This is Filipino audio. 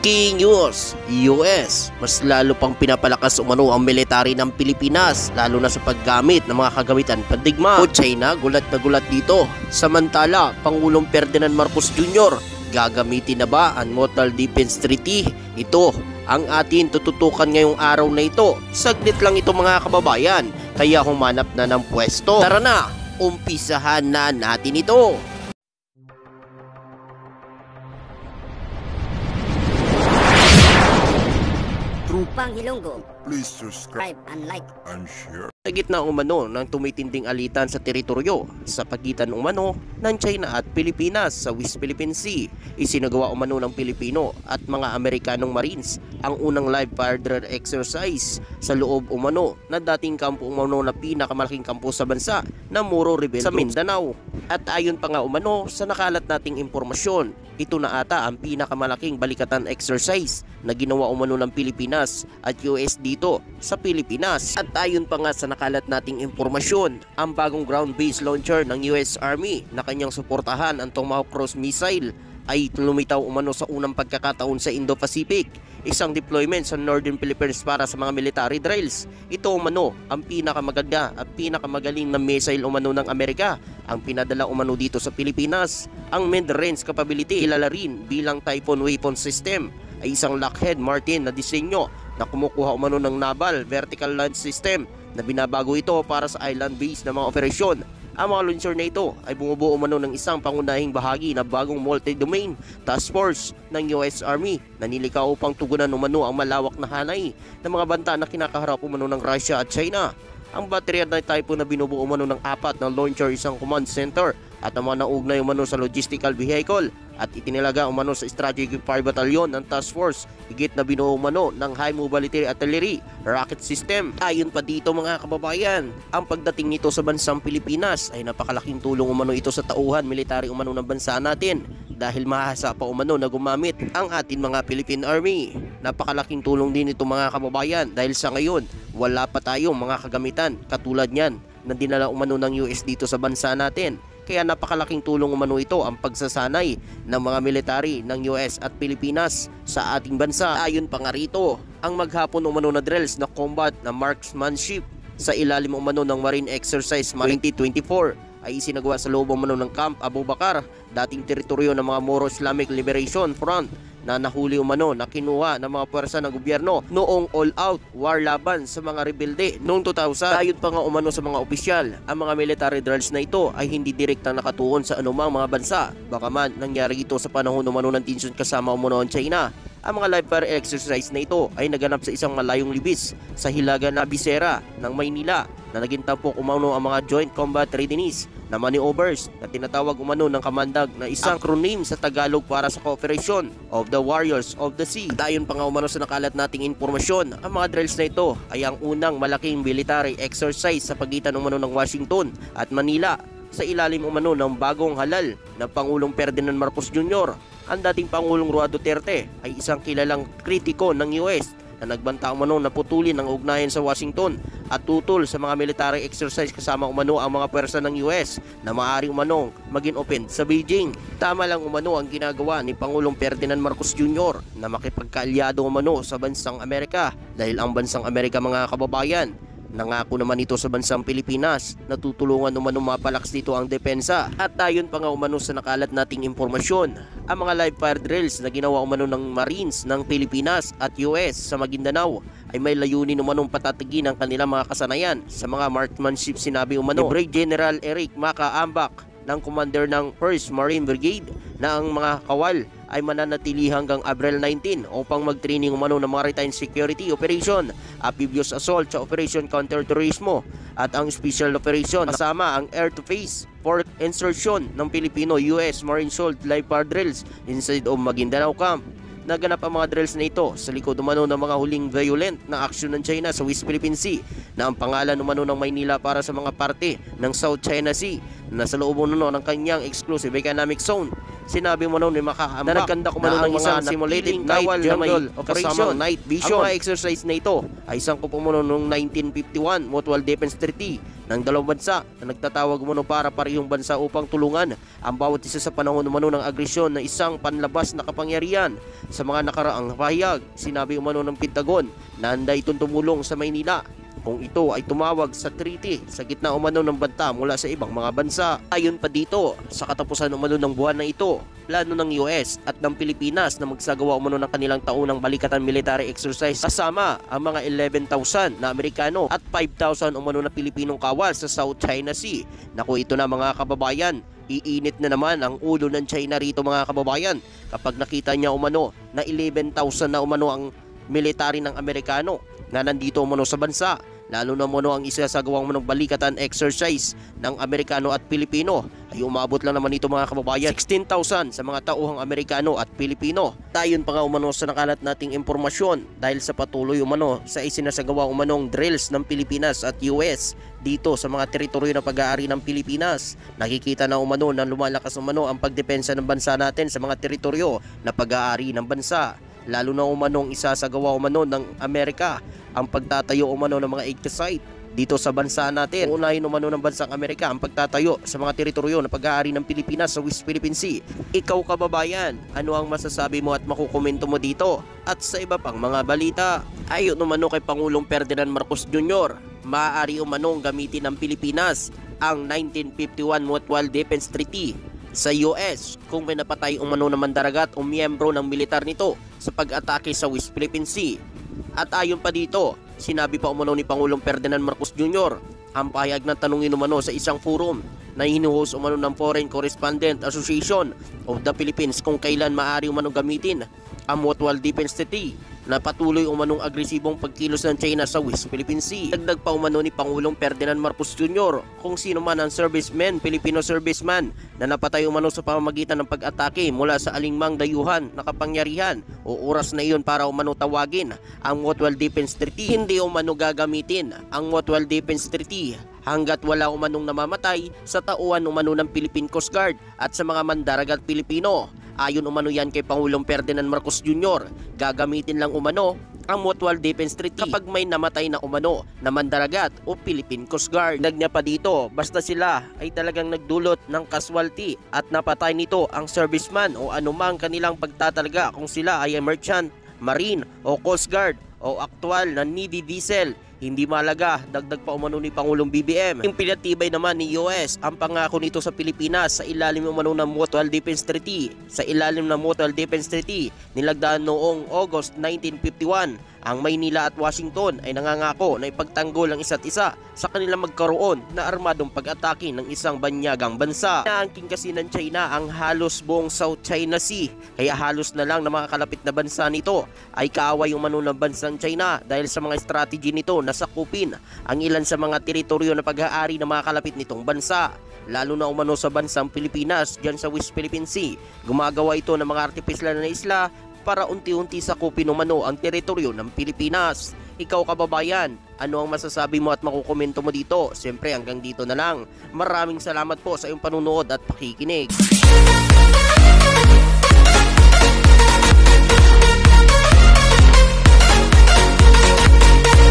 Breaking news! US, mas lalo pang pinapalakas umano ang military ng Pilipinas lalo na sa paggamit ng mga kagamitan pandigma. O China, gulat na gulat dito. Samantala, Pangulong Ferdinand Marcos Jr. gagamitin na ba ang Mutual Defense Treaty? Ito ang atin tututukan ngayong araw na ito. Saglit lang ito mga kababayan, kaya humanap na ng pwesto. Tara na, umpisahan na natin ito. Trupang Hilonggo, Please subscribe and like. and share. Sa gitna umano ng tumitinding alitan sa teritoryo sa pagitan umano ng China at Pilipinas sa West Philippine Sea, isinagawa umano ng Pilipino at mga Amerikanong Marines ang unang live fire drill exercise sa loob umano na dating kampo umano na pinakamalaking kampo sa bansa na Moro Rebel sa Mindanao. At ayon pa nga umano sa nakalat nating impormasyon, ito na ata ang pinakamalaking balikatan exercise na ginawa umano ng Pilipinas at US dito sa Pilipinas. At ayon pa nga sa nakalat nating impormasyon, ang bagong ground-based launcher ng US Army na kanyang suportahan ang Tomahawk Cruise Missile ay lumitaw umano sa unang pagkakataon sa Indo-Pacific, isang deployment sa Northern Philippines para sa mga military drills. Ito umano ang pinakamaganda at pinakamagaling na missile umano ng Amerika ang pinadala umano dito sa Pilipinas. Ang mid-range capability, kilala rin bilang Typhoon Weapon System, ay isang Lockheed Martin na disenyo na kumukuha umano ng Naval Vertical Launch System na binabago ito para sa island-based na mga operasyon. Ang mga launcher na ito ay bumubuo umano ng isang pangunahing bahagi na bagong multi-domain task force ng US Army na nilikaw upang tugunan umano ang malawak na hanay ng mga banta na kinakaharap umano ng Russia at China. Ang baterya na Typhoon na binubuo umano ng 4 na launcher, isang command center at ang mga naugnay umano sa logistical vehicle at itinilaga umano sa Strategic Fire Battalion ng Task Force, higit na binuo umano ng High Mobility Artillery Rocket System. Ayon pa dito mga kababayan, ang pagdating nito sa bansang Pilipinas ay napakalaking tulong umano ito sa tauhan military umano ng bansa natin dahil mahasa pa umano na gumamit ang ating mga Philippine Army. Napakalaking tulong din ito mga kababayan dahil sa ngayon wala pa tayong mga kagamitan katulad niyan na dinala umano ng US dito sa bansa natin. Kaya napakalaking tulong umano ito ang pagsasanay ng mga military ng US at Pilipinas sa ating bansa. Ayon pa nga rito, ang maghapon umano na drills na combat na marksmanship sa ilalim umano ng Marine Exercise 2024 ay isinagawa sa loob umano ng Camp Abu Bakar, dating teritoryo ng mga Moro Islamic Liberation Front na nahuli umano na kinuha ng mga puwersa ng gobyerno noong all-out war laban sa mga rebelde noong 2000. Ayon pa nga umano sa mga opisyal, ang mga military drills na ito ay hindi direktang nakatuon sa anumang mga bansa. Baka man nangyari ito sa panahon umano ng tensyon kasama umano ang China. Ang mga live fire exercise na ito ay naganap sa isang malayong libis sa hilaga na Bisera ng Maynila na naging tampok umano ang mga Joint Combat Readiness na maneuvers na tinatawag umano ng kamandag na isang acronym sa Tagalog para sa Cooperation of the Warriors of the Sea. At ayon pa nga umano sa nakalat nating impormasyon, ang mga drills na ito ay ang unang malaking military exercise sa pagitan umano ng Washington at Manila sa ilalim umano ng bagong halal ng Pangulong Ferdinand Marcos Jr. Ang dating Pangulong Roa Duterte ay isang kilalang kritiko ng US na nagbanta umano na putulin ang ugnayan sa Washington at tutol sa mga military exercise kasama umano ang mga pwersa ng US na maaaring umano maging open sa Beijing. Tama lang umano ang ginagawa ni Pangulong Ferdinand Marcos Jr. na makipagkaalyado umano sa bansang Amerika dahil ang bansang Amerika mga kababayan, nangako naman ito sa bansang Pilipinas na tutulungan umano mapalakas dito ang depensa. At ayon pa nga umano sa nakalat nating impormasyon, ang mga live fire drills na ginawa umano ng Marines ng Pilipinas at US sa Maguindanao ay may layunin umanong patatagin ang kanilang mga kasanayan sa mga marksmanship. Sinabi umano ni Brigadier General Eric Maca Ambak ng commander ng 1st Marine Brigade na ang mga kawal ay mananatili hanggang Abril 19 upang mag-training umano ng maritime security operation, amphibious assault sa operation counter-terrorismo at ang special operation kasama ang air-to-face for insertion ng Filipino-US Marine Shield live fire drills inside of Maguindanao Camp. Naganap ang mga drills na ito sa likod umano ng mga huling violent na aksyon ng China sa West Philippine Sea na ang pangalan umano ng Maynila para sa mga parte ng South China Sea na sa loob umano ng kanyang exclusive economic zone. Sinabi mo ni makaambak na nagkanda umano ng isang simulated night jungle operation night vision. Ang mga exercise na ito ay sangkop umano noong 1951 Mutual Defense Treaty ng dalawang bansa na nagtatawag umano para parehong bansa upang tulungan ang bawat isa sa panahon umano ng agresyon na isang panlabas na kapangyarihan. Sa mga nakaraang pahayag, sinabi umano ng Pentagon na handa itong tumulong sa Maynila kung ito ay tumawag sa treaty sa gitna umano ng banta mula sa ibang mga bansa. Ayon pa dito, sa katapusan umano ng buwan na ito, plano ng US at ng Pilipinas na magsagawa umano ng kanilang taunang balikatan military exercise kasama ang mga 11,000 na Amerikano at 5,000 umano na Pilipinong kawal sa South China Sea. Naku, ito na mga kababayan, iinit na naman ang ulo ng China rito mga kababayan kapag nakita niya umano na 11,000 na umano ang military ng Amerikano na nandito umano sa bansa. Lalo na umano ang isasagawang manong balikatan exercise ng Amerikano at Pilipino ay umabot lang naman ito mga kababayan 16,000 sa mga tauhang Amerikano at Pilipino. Tayon pa nga umano sa nakalat nating impormasyon dahil sa patuloy umano sa isinasagawa umanong drills ng Pilipinas at US dito sa mga teritoryo na pag-aari ng Pilipinas. Nakikita na umano na lumalakas umano ang pagdepensa ng bansa natin sa mga teritoryo na pag-aari ng bansa. Lalo na umanong isasagawa umano ng Amerika ang pagtatayo umano ng mga egg site dito sa bansa natin. Unahin umano ng bansang Amerika ang pagtatayo sa mga teritoryo na pag-aari ng Pilipinas sa West Philippine Sea. Ikaw kababayan, ano ang masasabi mo at makukomento mo dito? At sa iba pang mga balita, ayon umano kay Pangulong Ferdinand Marcos Jr., maaari umanong gamitin ng Pilipinas ang 1951 Mutual Defense Treaty sa US kung may napatay umano na mandaragat o miyembro ng militar nito sa pag-atake sa West Philippine Sea. At ayon pa dito, sinabi pa umano ni Pangulong Ferdinand Marcos Jr. ang pahayag ng tanungin umano sa isang forum na hinuhost umano ng Foreign Correspondent Association of the Philippines kung kailan maaari umano gamitin ang Mutual Defense Treaty na patuloy umanong agresibong pagkilos ng China sa West Philippine Sea. Dagdag pa umano ni Pangulong Ferdinand Marcos Jr. kung sino man ang serviceman, Filipino serviceman na napatay umano sa pamamagitan ng pag-atake mula sa alingmang dayuhan na kapangyarihan o oras na iyon para umano tawagin ang Mutual Defense Treaty. Hindi umano gagamitin ang Mutual Defense Treaty hanggat wala umanong namamatay sa tauhan umano ng Philippine Coast Guard at sa mga mandaragat Pilipino. Ayon umano yan kay Pangulong Ferdinand Marcos Jr., gagamitin lang umano ang Mutual Defense Treaty kapag may namatay na umano na mandaragat o Philippine Coast Guard. Nagnya pa dito, basta sila ay talagang nagdulot ng casualty at napatay nito ang serviceman o anumang kanilang pagtatalaga kung sila ay merchant, marine o Coast Guard o aktual na Navy vessel. Hindi malaga, dagdag pa umano ni Pangulong BBM. Yung pinatibay naman ni US ang pangako nito sa Pilipinas sa ilalim umano ng Mutual Defense Treaty. Sa ilalim ng Mutual Defense Treaty, nilagdaan noong August 1951, ang Maynila at Washington ay nangangako na ipagtanggol ang isa't isa sa kanilang magkaroon na armadong pag-atake ng isang banyagang bansa. Naangking kasi ng China ang halos buong South China Sea, kaya halos na lang na mga kalapit na bansa nito ay kaaway umano ng bansang China dahil sa mga strategy nito na sakupin ang ilan sa mga teritoryo na pag-aari ng mga kalapit nitong bansa. Lalo na umano sa bansang Pilipinas dyan sa West Philippine Sea. Gumagawa ito ng mga artipisyal na isla para unti-unti sakupin umano ang teritoryo ng Pilipinas. Ikaw kababayan, ano ang masasabi mo at makukomento mo dito? Siyempre hanggang dito na lang. Maraming salamat po sa iyong panunood at pakikinig.